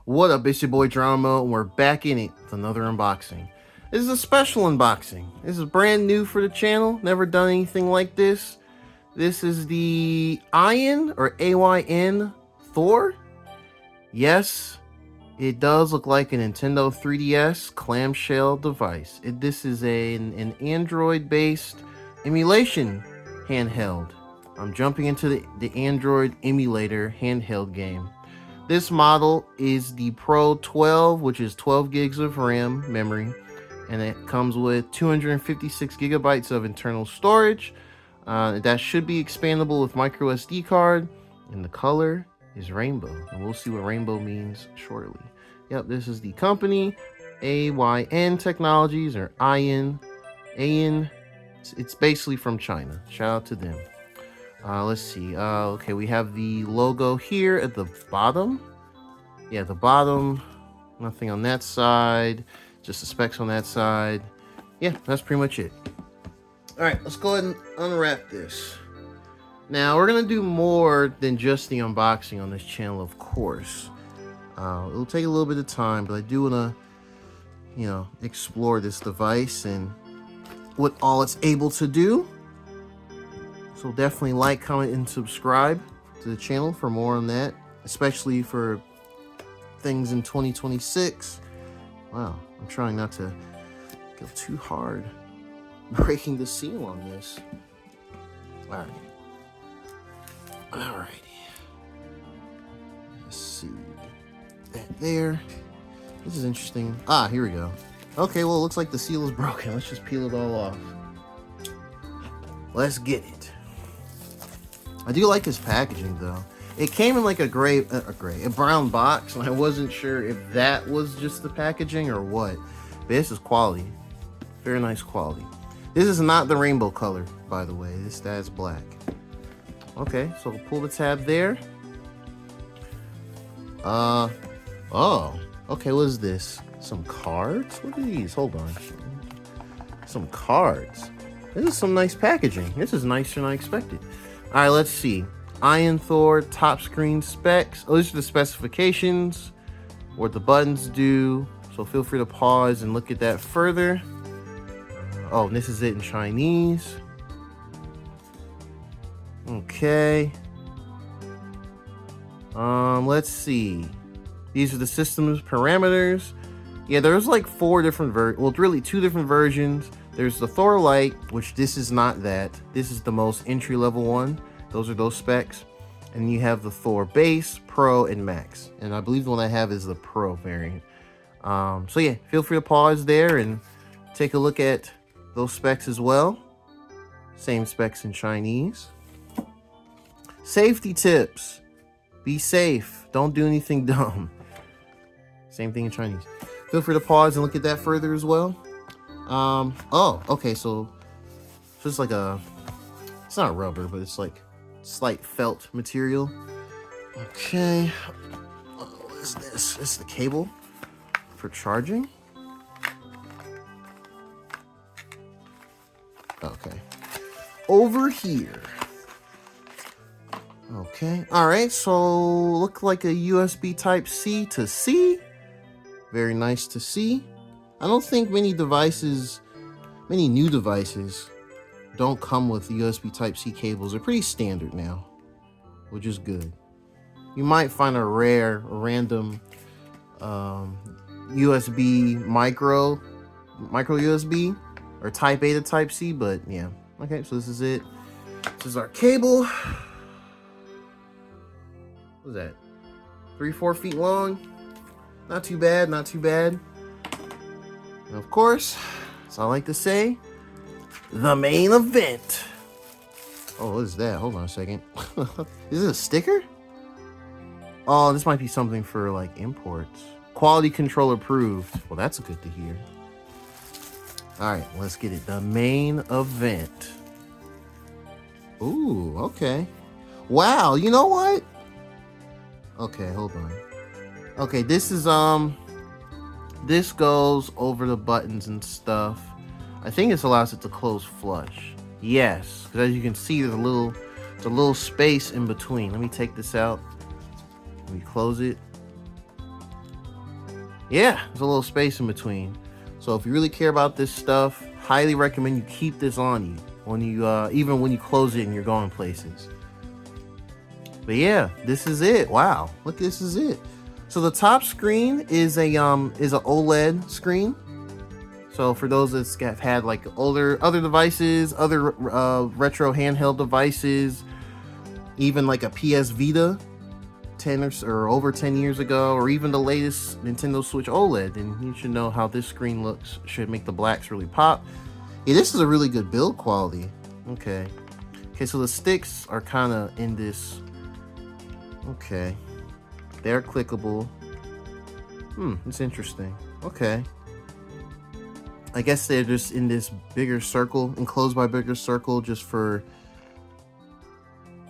What up, it's your boy Drama, and we're back in it with another unboxing. This is a special unboxing. This is brand new for the channel, never done anything like this. This is the AYN or AYN Thor. Yes, it does look like a Nintendo 3DS clamshell device. This is an Android-based emulation handheld. I'm jumping into the Android Emulator Handheld game. This model is the Pro 12, which is 12 gigs of RAM memory, and it comes with 256 gigabytes of internal storage. That should be expandable with micro SD card, and the color is rainbow, and we'll see what rainbow means shortly. Yep, this is the company, AYN Technologies, or AYN. It's basically from China. Shout out to them. Let's see. Okay, we have the logo here at the bottom. Yeah, the bottom. Nothing on that side. Just the specs on that side. Yeah, that's pretty much it. All right, let's go ahead and unwrap this. Now, we're going to do more than just the unboxing on this channel, of course. It'll take a little bit of time, but I do want to, explore this device and what all it's able to do. So definitely like, comment, and subscribe to the channel for more on that, especially for things in 2026. Wow, I'm trying not to go too hard breaking the seal on this. Alrighty. Let's see. That there. This is interesting. Ah, here we go. Okay, well, it looks like the seal is broken. Let's just peel it all off. Let's get it. I do like this packaging though. It came in like a brown box, and I wasn't sure if that was just the packaging or what. But this is quality. Very nice quality. This is not the rainbow color, by the way. That's black. Okay, so we'll pull the tab there. Oh. Okay, what is this? Some cards? What are these? Hold on. Some cards. This is some nice packaging. This is nicer than I expected. All right, let's see. AYN Thor top screen specs. Oh, these are the specifications, what the buttons do. So feel free to pause and look at that further. Oh, and this is it in Chinese. Okay. Let's see. These are the system's parameters. Yeah, there's like 4 different really 2 different versions. There's the Thor Lite, which this is not that. This is the most entry-level one. Those are those specs. And you have the Thor Base, Pro, and Max. And I believe the one I have is the Pro variant. So yeah, feel free to pause there and take a look at those specs as well. Same specs in Chinese. Safety tips. Be safe. Don't do anything dumb. Same thing in Chinese. Feel free to pause and look at that further as well. Oh, okay, so it's like it's not rubber, but it's like slight felt material. Okay, what is this? It's the cable for charging. Okay, over here. Okay, all right, so look like a USB type C to C. Very nice to see. I don't think many new devices don't come with USB Type-C cables. They're pretty standard now, which is good. You might find a random USB micro USB or Type A to Type-C, but yeah. Okay, so this is it. This is our cable. What is that? 3-4 feet long. Not too bad, not too bad. And of course, as I like to say, the main event. Oh, what is that? Hold on a second. Is it a sticker? Oh, this might be something for like imports. Quality control approved. Well, that's good to hear. All right, let's get it. The main event. Ooh, okay. Wow, you know what? Okay, hold on. Okay, this is this goes over the buttons and stuff. I think this allows it to close flush. Yes, because as you can see, there's a little space in between. Let me take this out. Let me close it. Yeah, there's a little space in between. So if you really care about this stuff, highly recommend you keep this on you when you even when you close it and you're going places. But yeah, this is it. Wow, look, this is it. So the top screen is a OLED screen. So for those that have had like other devices, other retro handheld devices, even like a PS Vita 10 or over 10 years ago, or even the latest Nintendo Switch OLED, then you should know how this screen looks. Should make the blacks really pop. Yeah, this is a really good build quality. Okay, so the sticks are kind of in this. Okay, they're clickable. It's interesting. Okay, I guess they're just in this bigger circle, enclosed by a bigger circle, just for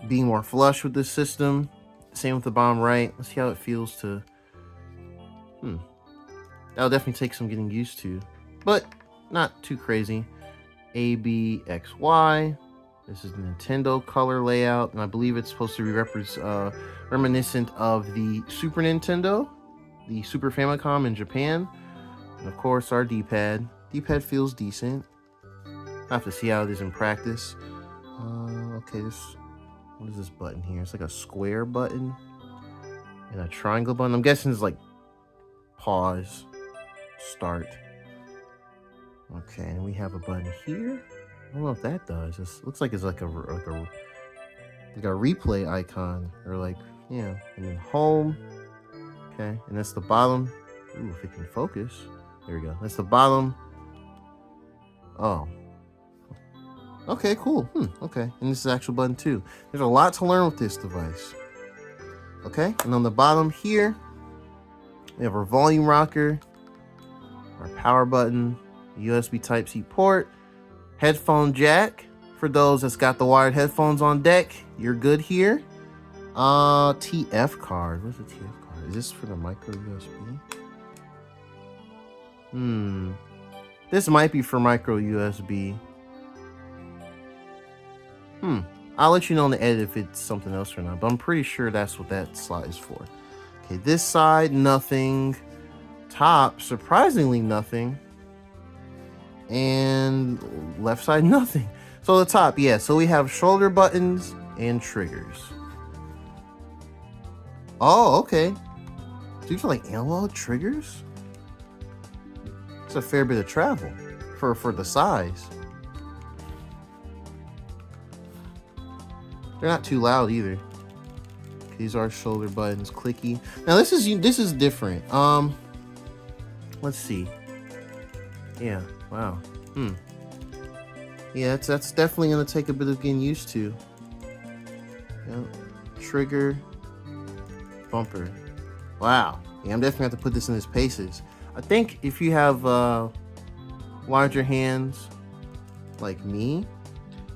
being more flush with this system. Same with the bottom right. Let's see how it feels to. That'll definitely take some getting used to, but not too crazy. A, B, X, Y. This is the Nintendo color layout, and I believe it's supposed to be reminiscent of the Super Nintendo, the Super Famicom in Japan, and of course our D-pad. D-pad feels decent. I have to see how it is in practice. Okay, what is this button here? It's like a square button and a triangle button. I'm guessing it's like pause, start. Okay, and we have a button here. I don't know if that does. This looks like it's like a replay icon, or like, yeah, and then home. Okay, and that's the bottom. Ooh, if it can focus. There we go. That's the bottom. Oh. Okay, cool. Okay, and this is the actual button too. There's a lot to learn with this device. Okay, and on the bottom here, we have our volume rocker, our power button, USB Type-C port, headphone jack. For those that's got the wired headphones on deck, you're good here. TF card. What's the TF card? Is this for the micro USB? This might be for micro USB. I'll let you know in the edit if it's something else or not, but I'm pretty sure that's what that slot is for. Okay, this side, nothing. Top, surprisingly nothing. And left side, nothing. So the top, yeah, so we have shoulder buttons and triggers. Oh, okay. These are like analog triggers? It's a fair bit of travel for the size. They're not too loud either. These are shoulder buttons, clicky. Now this is different. Let's see. Yeah, wow. Yeah, that's definitely gonna take a bit of getting used to. Yep. Trigger, bumper. Wow. Yeah, I'm definitely gonna have to put this in its paces. I think if you have larger hands like me,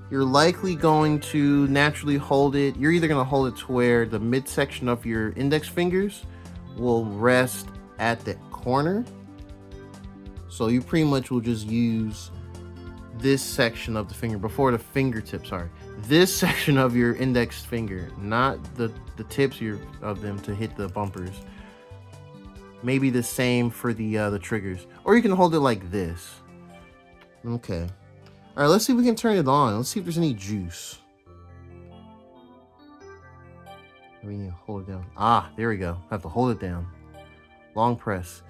you're likely going to naturally hold it. You're either going to hold it to where the midsection of your index fingers will rest at the corner. So you pretty much will just use this section of the finger before the fingertip, this section of your index finger, not the tips of them to hit the bumpers. Maybe the same for the triggers. Or you can hold it like this. Okay. All right, let's see if we can turn it on. Let's see if there's any juice. We need to hold it down. Ah, there we go. I have to hold it down. Long press.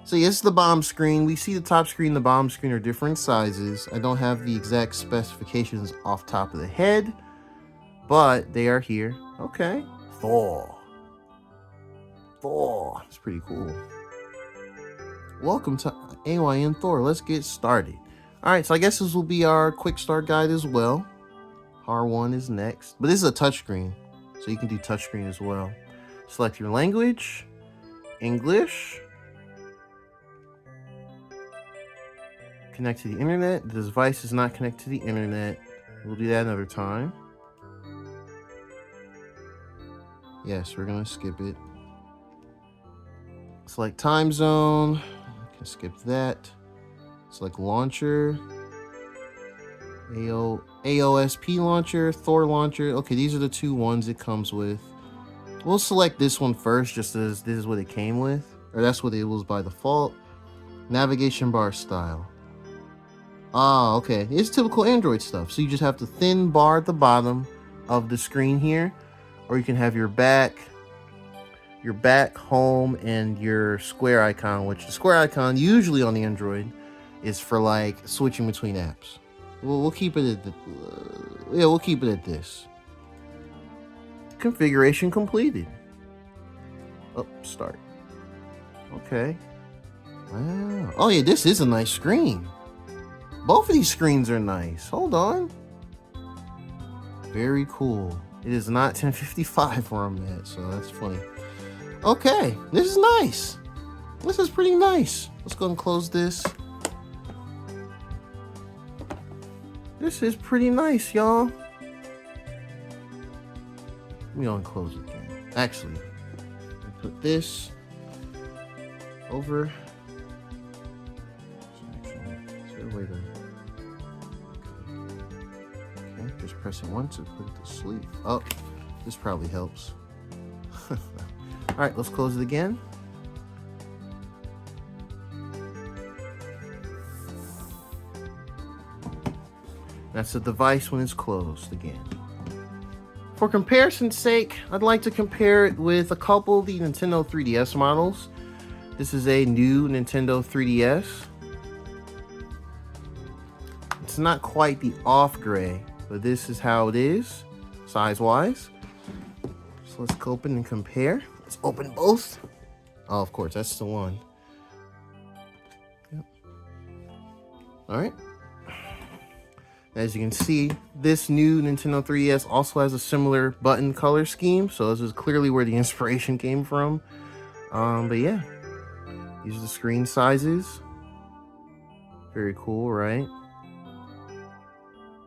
So yes, the bottom screen. We see the top screen and the bottom screen are different sizes. I don't have the exact specifications off top of the head, but they are here. Okay. Thor. It's pretty cool. Welcome to AYN Thor. Let's get started. Alright, so I guess this will be our quick start guide as well. R1 is next. But this is a touchscreen, so you can do touchscreen as well. Select your language. English. Connect to the internet. The device is not connected to the internet. We'll do that another time. Yes, we're going to skip it. Select time zone. I can skip that. Select launcher, AOSP launcher, Thor launcher. Okay, these are the two ones it comes with. We'll select this one first, just as this is what it came with. or that's what it was by default. Navigation bar style. Ah, okay. It's typical Android stuff. So you just have the thin bar at the bottom of the screen here, or you can have your back, home, and your square icon, which the square icon usually on the Android is for like switching between apps. We'll keep it at we'll keep it at this. Configuration completed. Oh, start. Okay. Wow. Oh yeah, this is a nice screen. Both of these screens are nice. Hold on. Very cool. It is not 1055 where I'm at, so that's funny. Okay, this is nice. This is pretty nice. Let's go and close this. This is pretty nice, y'all. Let me unclose it again. Actually, put this over. Is there a way to? Okay, just pressing once to put it to sleep. Oh, this probably helps. All right, let's close it again. That's the device when it's closed again. For comparison's sake, I'd like to compare it with a couple of the Nintendo 3DS models. This is a new Nintendo 3DS. It's not quite the off gray, but this is how it is, size-wise. So let's go open and compare. Let's open both. Oh, of course, that's the one. Yep. All right. As you can see, this new Nintendo 3DS also has a similar button color scheme, so this is clearly where the inspiration came from. But yeah, these are the screen sizes. Very cool, right?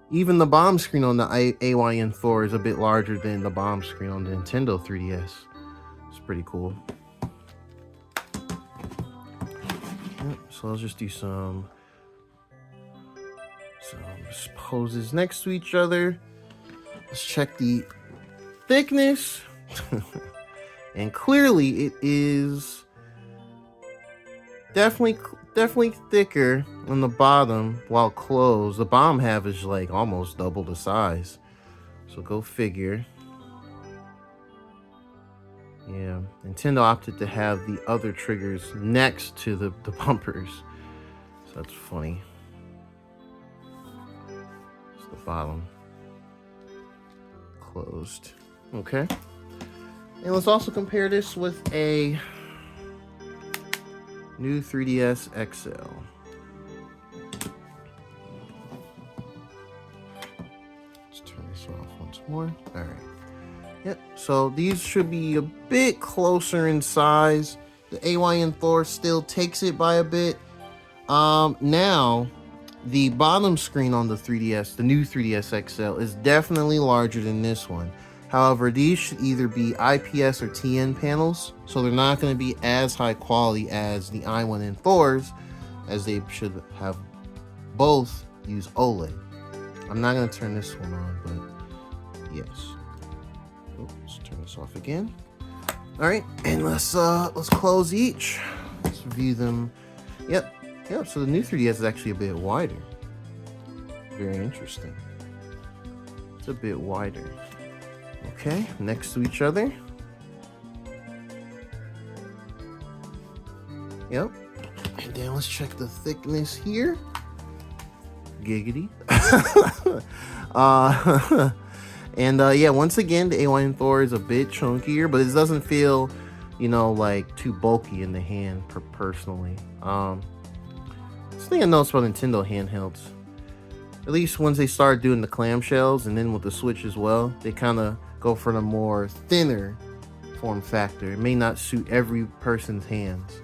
Even the bomb screen on the AYN Thor is a bit larger than the bomb screen on the Nintendo 3DS. It's pretty cool. Yep, so let's just do some poses next to each other. Let's check the thickness. And clearly it is definitely thicker on the bottom while closed. The bottom half is like almost double the size. So go figure. Yeah, Nintendo opted to have the other triggers next to the bumpers. So that's funny. Bottom closed. Okay, and let's also compare this with a new 3DS XL. Let's turn this off once more. All right. Yep, so these should be a bit closer in size. The AYN Thor still takes it by a bit. Now the bottom screen on the 3DS, the new 3DS XL, is definitely larger than this one. However, these should either be IPS or TN panels, so they're not going to be as high quality as the AYN Thors, as they should have both use OLED. I'm not going to turn this one on, but yes. Oh, let's turn this off again. All right, and let's close each. Let's view them. Yep. Yeah, so the new 3DS is actually a bit wider. Very interesting. It's a bit wider. Okay, next to each other. Yep. And then let's check the thickness here. Giggity. Yeah, once again, the AYN Thor is a bit chunkier, but it doesn't feel, like too bulky in the hand personally. This thing I noticed about Nintendo handhelds, at least once they start doing the clamshells and then with the Switch as well, they kind of go for the more thinner form factor. It may not suit every person's hands.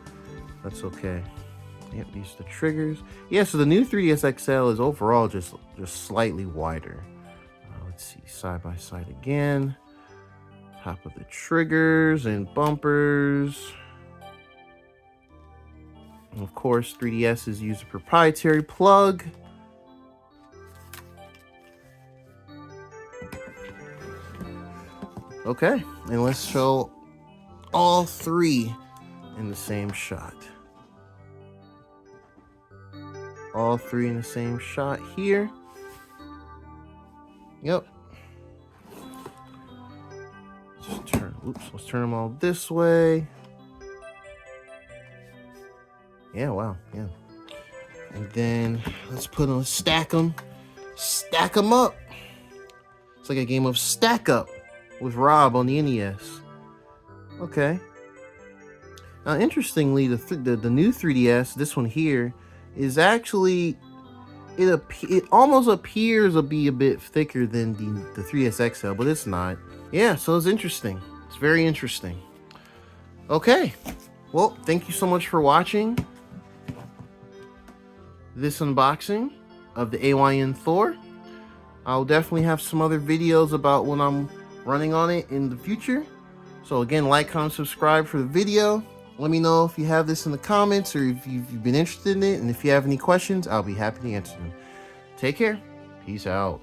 That's okay. Yep, these are the triggers. Yeah, so the new 3DS XL is overall just slightly wider. Let's see, side by side again. Top of the triggers and bumpers. And of course, 3DSs use a proprietary plug. Okay, and let's show all three in the same shot. All three in the same shot here. Yep. Let's turn them all this way. Yeah, wow, yeah. And then let's stack them up. It's like a game of stack up with Rob on the NES. Okay. Now, interestingly, the new 3DS, this one here, is actually it almost appears to be a bit thicker than the 3DS XL, but it's not. Yeah, so it's interesting. It's very interesting. Okay. Well, thank you so much for watching this unboxing of the AYN Thor. I'll definitely have some other videos about when I'm running on it in the future. So again, like, comment, subscribe for the video. Let me know if you have this in the comments or if you've been interested in it. And if you have any questions, I'll be happy to answer them. Take care. Peace out.